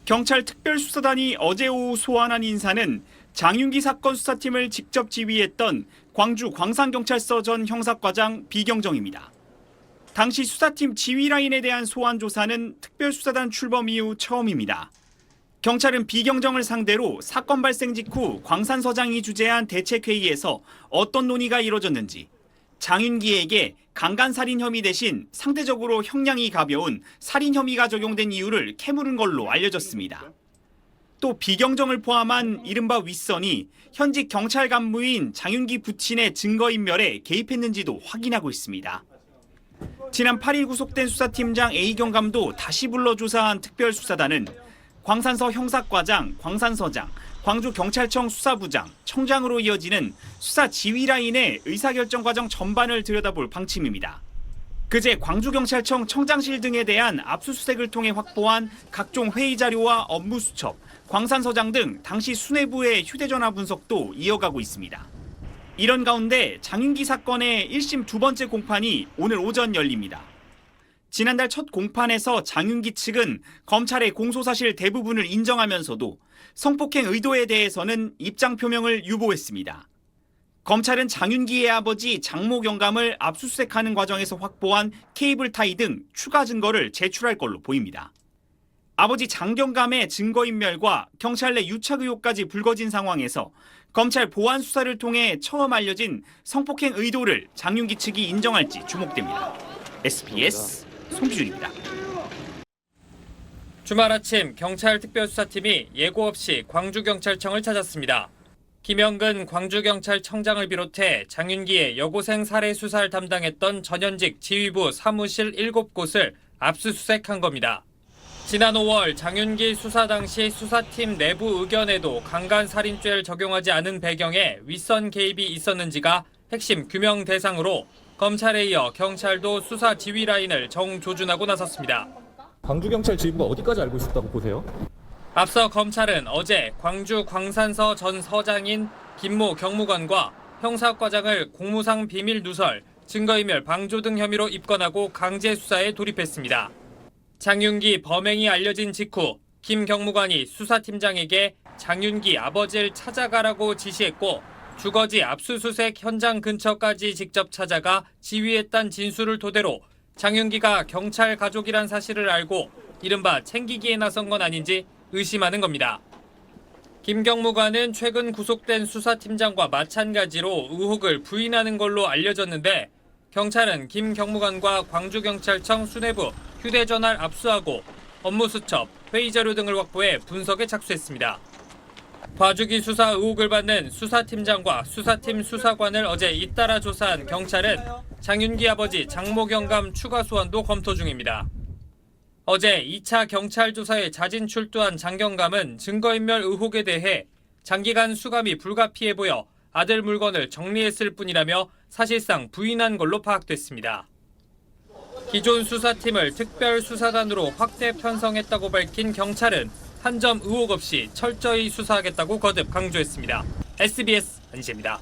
경찰 특별수사단이 어제 오후 소환한 인사는 장윤기 사건 수사팀을 직접 지휘했던 광주 광산경찰서 전 형사과장 비경정입니다. 당시 수사팀 지휘라인에 대한 소환 조사는 특별수사단 출범 이후 처음입니다. 경찰은 비경정을 상대로 사건 발생 직후 광산서장이 주재한 대책회의에서 어떤 논의가 이뤄졌는지, 장윤기에게 강간살인 혐의 대신 상대적으로 형량이 가벼운 살인 혐의가 적용된 이유를 캐물은 걸로 알려졌습니다. 또 비경정을 포함한 이른바 윗선이 현직 경찰 간부인 장윤기 부친의 증거인멸에 개입했는지도 확인하고 있습니다. 지난 8일 구속된 수사팀장 A경감도 다시 불러 조사한 특별수사단은 광산서 형사과장, 광산서장, 광주경찰청 수사부장, 청장으로 이어지는 수사 지휘 라인의 의사결정 과정 전반을 들여다볼 방침입니다. 그제 광주경찰청 청장실 등에 대한 압수수색을 통해 확보한 각종 회의 자료와 업무 수첩, 광산서장 등 당시 수뇌부의 휴대전화 분석도 이어가고 있습니다. 이런 가운데 장윤기 사건의 1심 두 번째 공판이 오늘 오전 열립니다. 지난달 첫 공판에서 장윤기 측은 검찰의 공소사실 대부분을 인정하면서도 성폭행 의도에 대해서는 입장 표명을 유보했습니다. 검찰은 장윤기의 아버지 장모 경감을 압수수색하는 과정에서 확보한 케이블 타이 등 추가 증거를 제출할 걸로 보입니다. 아버지 장 경감의 증거인멸과 경찰 내 유착 의혹까지 불거진 상황에서 검찰 보안 수사를 통해 처음 알려진 성폭행 의도를 장윤기 측이 인정할지 주목됩니다. SBS 송기준입니다. 주말 아침 경찰 특별수사팀이 예고 없이 광주경찰청을 찾았습니다. 김영근 광주경찰청장을 비롯해 장윤기의 여고생 살해 수사를 담당했던 전현직 지휘부 사무실 7곳을 압수수색한 겁니다. 지난 5월 장윤기 수사 당시 수사팀 내부 의견에도 강간살인죄를 적용하지 않은 배경에 윗선 개입이 있었는지가 핵심 규명 대상으로 검찰에 이어 경찰도 수사 지휘 라인을 정조준하고 나섰습니다. 광주경찰 지휘부가 어디까지 알고 있었다고 보세요? 앞서 검찰은 어제 광주 광산서 전 서장인 김모 경무관과 형사과장을 공무상 비밀 누설, 증거인멸 방조 등 혐의로 입건하고 강제 수사에 돌입했습니다. 장윤기 범행이 알려진 직후 김 경무관이 수사팀장에게 장윤기 아버지를 찾아가라고 지시했고 주거지 압수수색 현장 근처까지 직접 찾아가 지휘했다는 진술을 토대로 장윤기가 경찰 가족이란 사실을 알고 이른바 챙기기에 나선 건 아닌지 의심하는 겁니다. 김 경무관은 최근 구속된 수사팀장과 마찬가지로 의혹을 부인하는 걸로 알려졌는데 경찰은 김 경무관과 광주경찰청 수뇌부 휴대전화를 압수하고 업무 수첩, 회의 자료 등을 확보해 분석에 착수했습니다. 봐주기 수사 의혹을 받는 수사팀장과 수사팀 수사관을 어제 잇따라 조사한 경찰은 장윤기 아버지 장모 경감 추가 소환도 검토 중입니다. 어제 2차 경찰 조사에 자진 출두한 장 경감은 증거인멸 의혹에 대해 장기간 수감이 불가피해 보여 아들 물건을 정리했을 뿐이라며 사실상 부인한 걸로 파악됐습니다. 기존 수사팀을 특별수사단으로 확대 편성했다고 밝힌 경찰은 한 점 의혹 없이 철저히 수사하겠다고 거듭 강조했습니다. SBS 안시입니다.